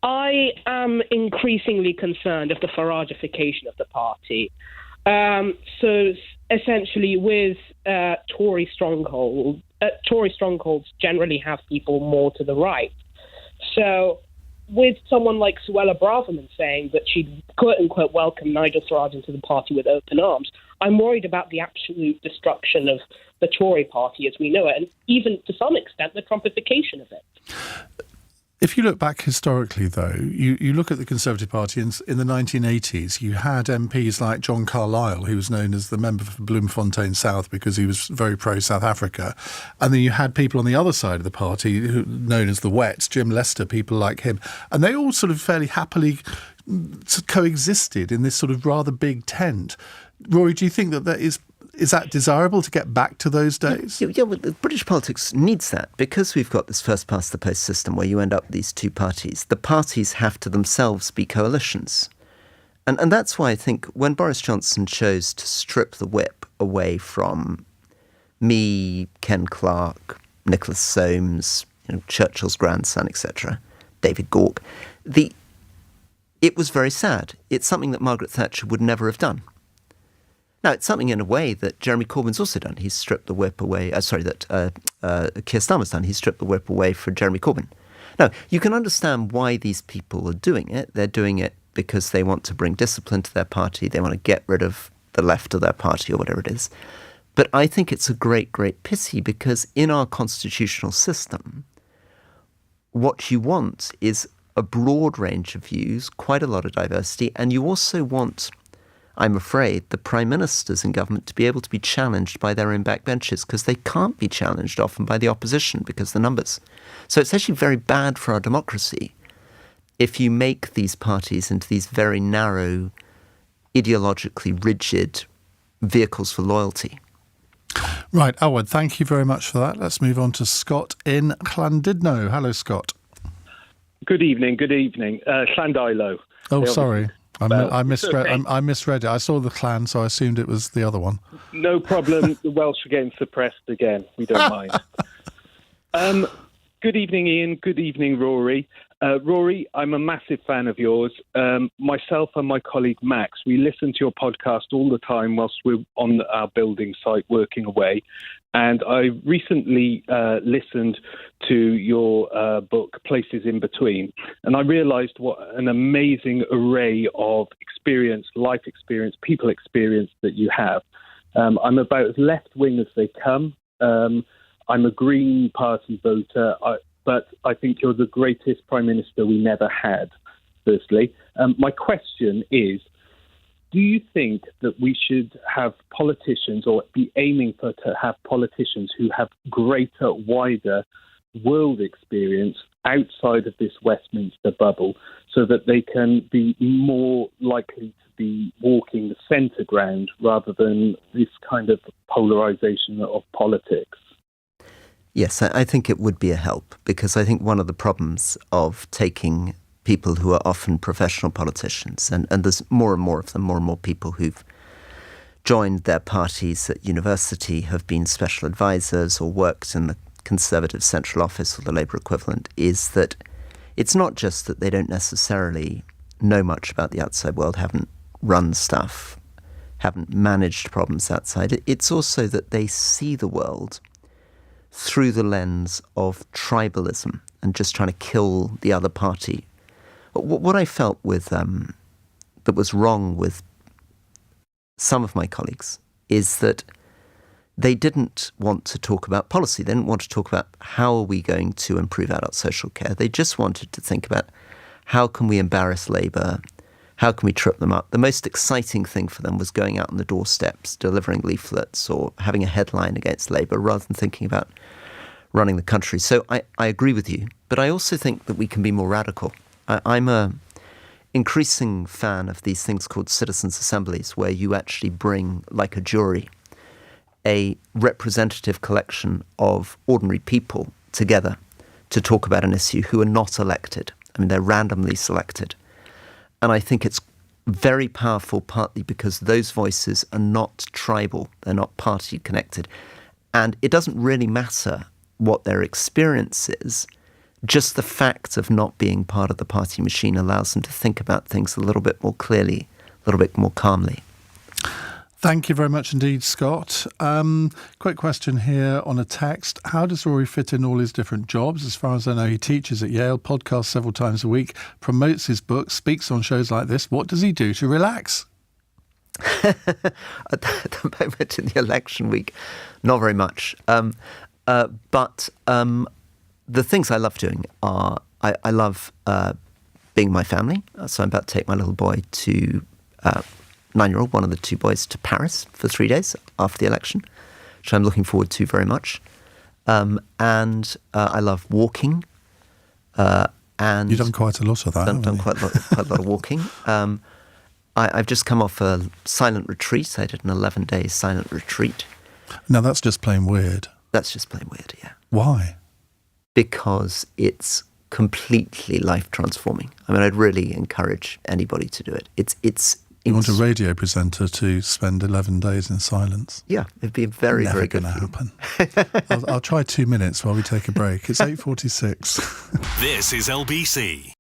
I am increasingly concerned of the Faragification of the party. So essentially with Tory strongholds generally have people more to the right. So with someone like Suella Braverman saying that she'd quote-unquote welcome Nigel Farage into the party with open arms, I'm worried about the absolute destruction of the Tory party as we know it, and even to some extent the Trumpification of it. If you look back historically, though, you look at the Conservative Party in the 1980s, you had MPs like John Carlyle, who was known as the member for Bloemfontein South because he was very pro-South Africa. And then you had people on the other side of the party known as the Wets, Jim Lester, people like him. And they all sort of fairly happily coexisted in this sort of rather big tent. Rory, do you think that is that desirable to get back to those days? Yeah, well, British politics needs that because we've got this first-past-the-post system where you end up with these two parties. The parties have to themselves be coalitions. And that's why I think when Boris Johnson chose to strip the whip away from me, Ken Clarke, Nicholas Soames, Churchill's grandson, etc., David Gauke, it was very sad. It's something that Margaret Thatcher would never have done. Now, it's something in a way that Jeremy Corbyn's also done. He's stripped the whip away, that Keir Starmer's done. He's stripped the whip away for Jeremy Corbyn. Now, you can understand why these people are doing it. They're doing it because they want to bring discipline to their party. They want to get rid of the left of their party or whatever it is. But I think it's a great, great pity because in our constitutional system, what you want is a broad range of views, quite a lot of diversity, and you also want, I'm afraid, the prime ministers in government to be able to be challenged by their own backbenchers because they can't be challenged often by the opposition because of the numbers. So it's actually very bad for our democracy if you make these parties into these very narrow, ideologically rigid vehicles for loyalty. Right, Alwad, thank you very much for that. Let's move on to Scott in Llandudno. Hello, Scott. Good evening. Llandilo. Oh, sorry. I misread. Okay. I misread it. I saw the clan, so I assumed it was the other one. No problem. The Welsh are getting suppressed again. We don't mind. Good evening, Ian. Good evening, Rory. Rory, I'm a massive fan of yours. Myself and my colleague Max, we listen to your podcast all the time whilst we're on our building site working away. And I recently listened to your book, Places in Between, and I realised what an amazing array of experience, life experience, people experience that you have. I'm about as left-wing as they come. I'm a Green Party voter, but I think you're the greatest Prime Minister we never had, firstly. My question is, do you think that we should have politicians or be aiming to have politicians who have greater, wider world experience outside of this Westminster bubble so that they can be more likely to be walking the centre ground rather than this kind of polarisation of politics? Yes, I think it would be a help because I think one of the problems of taking people who are often professional politicians, and there's more and more of them, more and more people who've joined their parties at university, have been special advisors or worked in the Conservative Central Office or the Labour equivalent, is that it's not just that they don't necessarily know much about the outside world, haven't run stuff, haven't managed problems outside. It's also that they see the world through the lens of tribalism and just trying to kill the other party. What I felt with that was wrong with some of my colleagues is that they didn't want to talk about policy. They didn't want to talk about how are we going to improve adult social care. They just wanted to think about how can we embarrass Labour, how can we trip them up. The most exciting thing for them was going out on the doorsteps, delivering leaflets or having a headline against Labour rather than thinking about running the country. So I agree with you, but I also think that we can be more radical. I'm a increasing fan of these things called citizens' assemblies, where you actually bring, like a jury, a representative collection of ordinary people together to talk about an issue who are not elected. I mean, they're randomly selected. And I think it's very powerful, partly because those voices are not tribal, they're not party connected. And it doesn't really matter what their experience is. Just the fact of not being part of the party machine allows them to think about things a little bit more clearly, a little bit more calmly. Thank you very much indeed, Scott. Quick question here on a text. How does Rory fit in all his different jobs? As far as I know, he teaches at Yale, podcasts several times a week, promotes his book, speaks on shows like this. What does he do to relax? At the moment in the election week, not very much. But the things I love doing are, I love being my family. So I'm about to take my little boy to, 9-year-old, one of the two boys, to Paris for 3 days after the election, which I'm looking forward to very much. And I love walking. And You've done quite a lot of that. Done quite a lot of walking. I've just come off a silent retreat. I did an 11-day silent retreat. Now, that's just plain weird. That's just plain weird, yeah. Why? Because it's completely life-transforming. I mean, I'd really encourage anybody to do it. You want a radio presenter to spend 11 days in silence? Yeah, it'd be very, Never very good. Never going to happen. I'll try 2 minutes while we take a break. It's 8:46. This is LBC.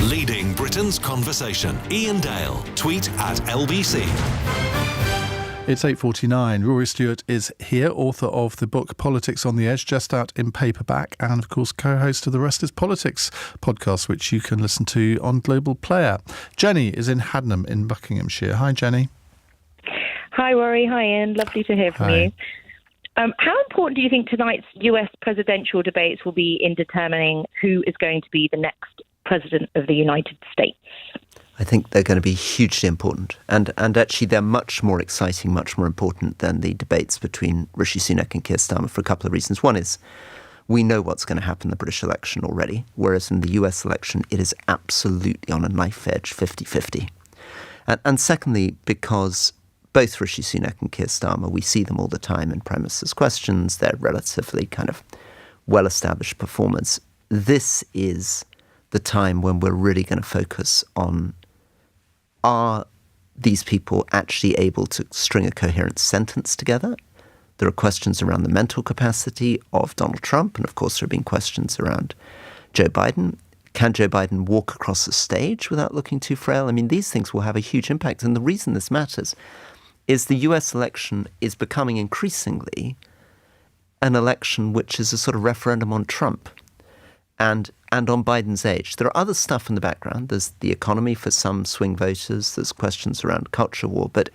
Leading Britain's conversation. Iain Dale. Tweet at LBC. It's 8:49. Rory Stewart is here, author of the book Politics on the Edge, just out in paperback, and of course co-host of the Rest is Politics podcast, which you can listen to on Global Player. Jenny is in Hadnam in Buckinghamshire. Hi, Jenny. Hi, Rory. Hi, Ian. Lovely to hear from you. How important do you think tonight's US presidential debates will be in determining who is going to be the next president of the United States? I think they're going to be hugely important. And actually, they're much more exciting, much more important than the debates between Rishi Sunak and Keir Starmer for a couple of reasons. One is we know what's going to happen in the British election already, whereas in the US election, it is absolutely on a knife edge, 50-50. And secondly, because both Rishi Sunak and Keir Starmer, we see them all the time in Prime Minister's questions. They're relatively kind of well-established performers. This is the time when we're really going to focus on, are these people actually able to string a coherent sentence together? There are questions around the mental capacity of Donald Trump, and of course there have been questions around Joe Biden. Can Joe Biden walk across the stage without looking too frail? I mean, these things will have a huge impact, and the reason this matters is the US election is becoming increasingly an election which is a sort of referendum on Trump and on Biden's age. There are other stuff in the background. There's the economy for some swing voters. There's questions around culture war. But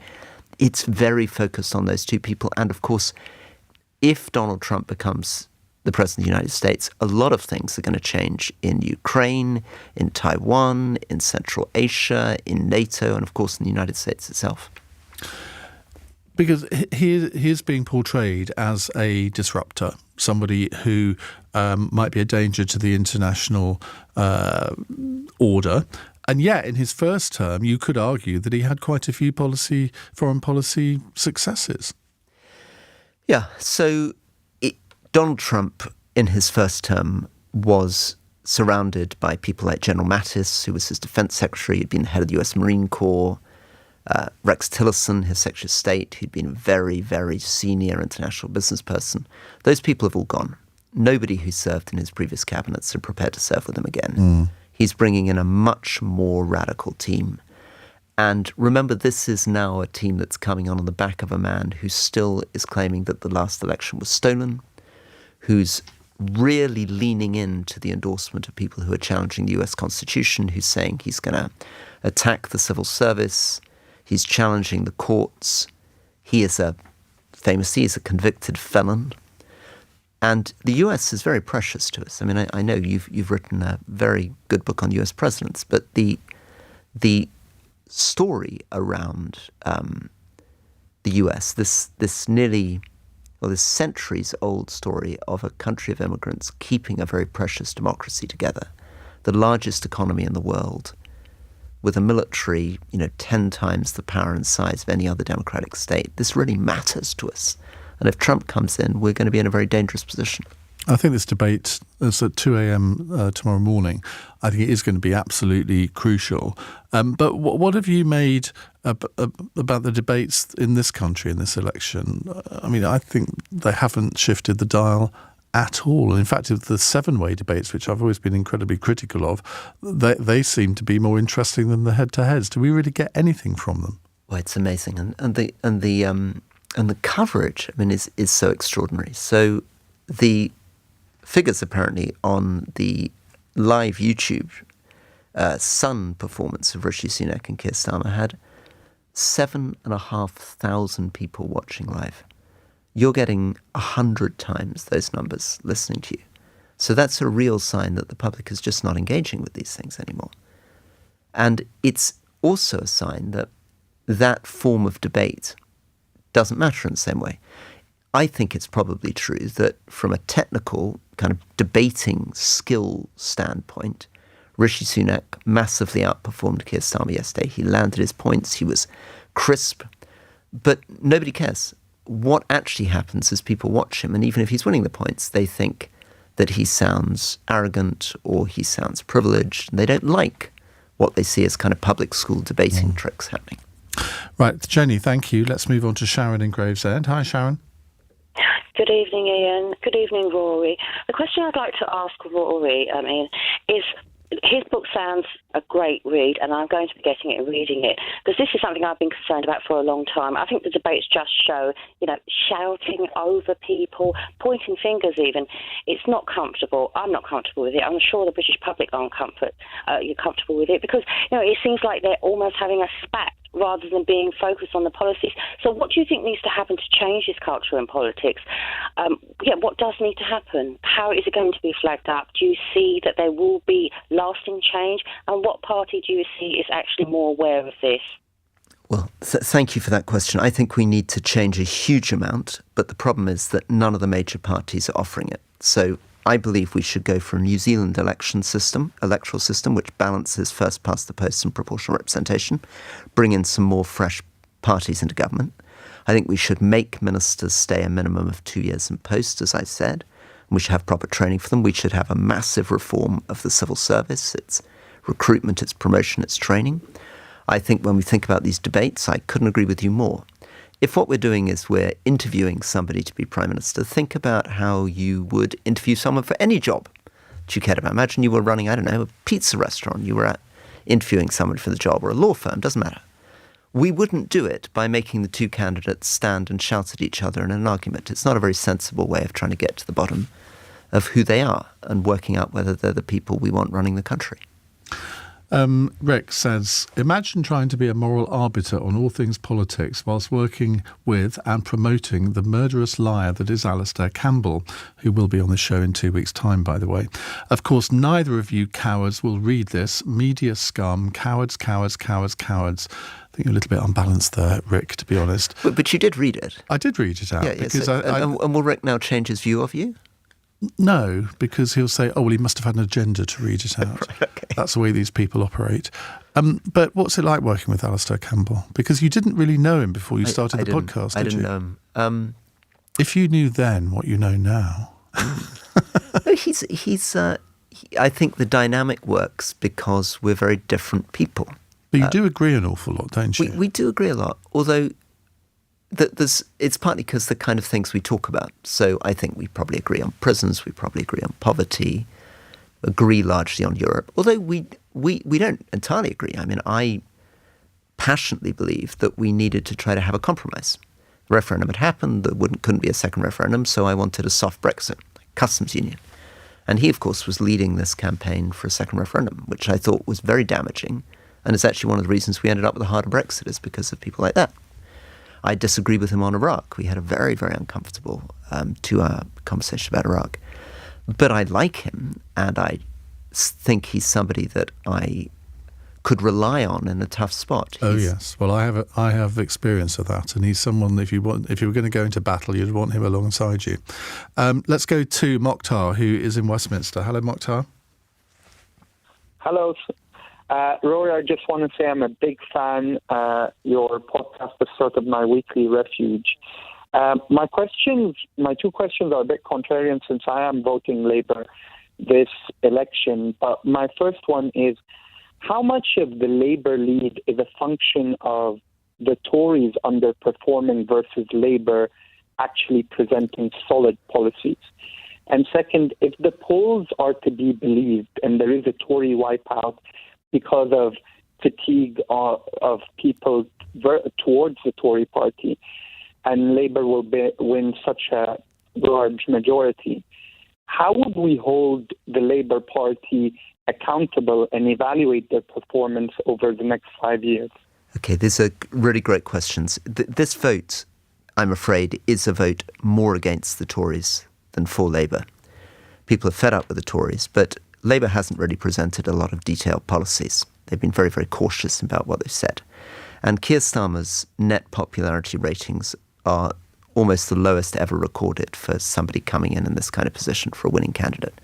it's very focused on those two people. And, of course, if Donald Trump becomes the President of the United States, a lot of things are going to change in Ukraine, in Taiwan, in Central Asia, in NATO, and of course in the United States itself. Because he is being portrayed as a disruptor, somebody who might be a danger to the international order. And yet, in his first term, you could argue that he had quite a few foreign policy successes. Yeah, so Donald Trump, in his first term, was surrounded by people like General Mattis, who was his defense secretary, who'd been the head of the US Marine Corps, Rex Tillerson, his Secretary of State, who'd been a very, very senior international business person. Those people have all gone. Nobody who served in his previous cabinets are prepared to serve with him again. He's bringing in a much more radical team. And remember, this is now a team that's coming on the back of a man who still is claiming that the last election was stolen, who's really leaning into the endorsement of people who are challenging the US Constitution, who's saying he's going to attack the civil service, he's challenging the courts. He is famously, he's a convicted felon. And the US is very precious to us. I mean, I know you've written a very good book on US presidents, but the story around the US, this centuries-old story of a country of immigrants keeping a very precious democracy together, the largest economy in the world, with a military, 10 times the power and size of any other democratic state. This really matters to us. And if Trump comes in, we're going to be in a very dangerous position. I think this debate is at 2 a.m. Tomorrow morning. I think it is going to be absolutely crucial. But what have you made about the debates in this country in this election? I mean, I think they haven't shifted the dial at all. In fact, the seven-way debates, which I've always been incredibly critical of, they seem to be more interesting than the head-to-heads. Do we really get anything from them? Well, it's amazing, and the coverage, I mean, is so extraordinary. So the figures apparently on the live YouTube Sun performance of Rishi Sunak and Keir Starmer had 7,500 people watching live. You're getting 100 times those numbers listening to you. So that's a real sign that the public is just not engaging with these things anymore. And it's also a sign that that form of debate doesn't matter in the same way. I think it's probably true that from a technical kind of debating skill standpoint, Rishi Sunak massively outperformed Keir Starmer yesterday. He landed his points. He was crisp. But nobody cares. What actually happens is people watch him, and even if he's winning the points, they think that he sounds arrogant or he sounds privileged. And they don't like what they see as kind of public school debating tricks happening. Right, Jenny, thank you. Let's move on to Sharon in Gravesend. Hi, Sharon. Good evening, Iain. Good evening, Rory. The question I'd like to ask Rory, Iain, is his book sounds a great read, and I'm going to be getting it and reading it, because this is something I've been concerned about for a long time. I think the debates just show, shouting over people, pointing fingers even. It's not comfortable. I'm not comfortable with it. I'm sure the British public aren't comfortable with it, because, it seems like they're almost having a spat rather than being focused on the policies. So what do you think needs to happen to change this culture in politics? What does need to happen? How is it going to be flagged up? Do you see that there will be lasting change? And what party do you see is actually more aware of this? Well, thank you for that question. I think we need to change a huge amount, but the problem is that none of the major parties are offering it. So I believe we should go for a New Zealand electoral system, which balances first past the post and proportional representation, bring in some more fresh parties into government. I think we should make ministers stay a minimum of 2 years in post, as I said, and we should have proper training for them. We should have a massive reform of the civil service, its recruitment, its promotion, its training. I think when we think about these debates, I couldn't agree with you more. If what we're doing is we're interviewing somebody to be Prime Minister, think about how you would interview someone for any job that you cared about. Imagine you were running, a pizza restaurant. You were interviewing someone for the job, or a law firm, doesn't matter. We wouldn't do it by making the two candidates stand and shout at each other in an argument. It's not a very sensible way of trying to get to the bottom of who they are and working out whether they're the people we want running the country. Rick says, imagine trying to be a moral arbiter on all things politics whilst working with and promoting the murderous liar that is Alistair Campbell, who will be on the show in 2 weeks' time, by the way. Of course, neither of you cowards will read this. Media scum. Cowards, cowards, cowards, cowards. I think you're a little bit unbalanced there, Rick, to be honest. But you did read it. I did read it out. Because and will Rick now change his view of you? No, because he'll say, oh, well, he must have had an agenda to read it out. Right, okay. That's the way these people operate. But what's it like working with Alistair Campbell? Because you didn't really know him before you started the podcast, did you? I didn't know him. If you knew then what you know now... No, I think the dynamic works because we're very different people. But you do agree an awful lot, don't you? We do agree a lot, although... it's partly because the kind of things we talk about. So I think we probably agree on prisons, we probably agree on poverty, agree largely on Europe. Although we don't entirely agree. I mean, I passionately believe that we needed to try to have a compromise. The referendum had happened, there couldn't be a second referendum, so I wanted a soft Brexit, customs union. And he, of course, was leading this campaign for a second referendum, which I thought was very damaging. And it's actually one of the reasons we ended up with a harder Brexit is because of people like that. I disagree with him on Iraq. We had a very, very uncomfortable 2-hour conversation about Iraq. But I like him, and I think he's somebody that I could rely on in a tough spot. Yes. Well, I have experience of that, and he's someone, if you were going to go into battle, you'd want him alongside you. Let's go to Mokhtar, who is in Westminster. Hello, Mokhtar. Hello. Rory, I just want to say I'm a big fan. Your podcast is sort of my weekly refuge. My two questions are a bit contrarian since I am voting Labour this election. But my first one is, how much of the Labour lead is a function of the Tories underperforming versus Labour actually presenting solid policies? And second, if the polls are to be believed and there is a Tory wipeout because of fatigue of people towards the Tory party, and Labour will win such a large majority, how would we hold the Labour Party accountable and evaluate their performance over the next 5 years? Okay, these are really great questions. This vote, I'm afraid, is a vote more against the Tories than for Labour. People are fed up with the Tories, but Labour hasn't really presented a lot of detailed policies. They've been very, very cautious about what they've said. And Keir Starmer's net popularity ratings are almost the lowest ever recorded for somebody coming in this kind of position for a winning candidate.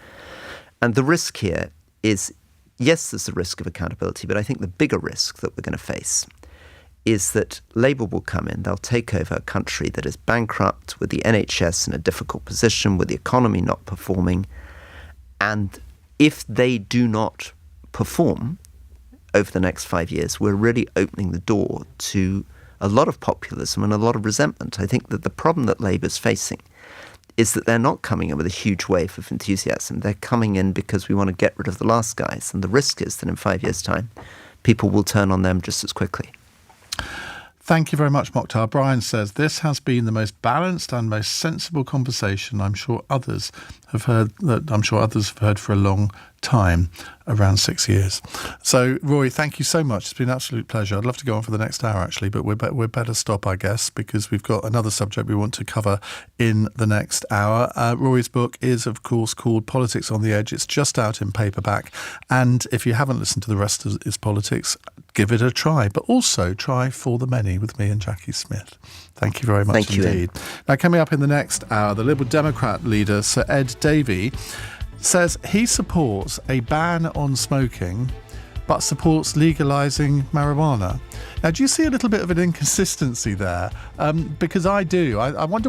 And the risk here is, yes, there's the risk of accountability, but I think the bigger risk that we're going to face is that Labour will come in, they'll take over a country that is bankrupt, with the NHS in a difficult position, with the economy not performing, and if they do not perform over the next 5 years, we're really opening the door to a lot of populism and a lot of resentment. I think that the problem that Labour's facing is that they're not coming in with a huge wave of enthusiasm. They're coming in because we want to get rid of the last guys. And the risk is that in 5 years' time, people will turn on them just as quickly. Thank you very much, Mokhtar. Brian says, this has been the most balanced and most sensible conversation I'm sure others have heard for a long time, around 6 years. So, Rory, thank you so much. It's been an absolute pleasure. I'd love to go on for the next hour, actually, but we're better stop, I guess, because we've got another subject we want to cover in the next hour. Rory's book is, of course, called Politics on the Edge. It's just out in paperback. And if you haven't listened to the rest of his politics, give it a try. But also try For the Many with me and Jackie Smith. Thank you very much Thank you, indeed. Now, coming up in the next hour, the Liberal Democrat leader, Sir Ed Davey, says he supports a ban on smoking but supports legalising marijuana. Now, do you see a little bit of an inconsistency there? Because I do. I wonder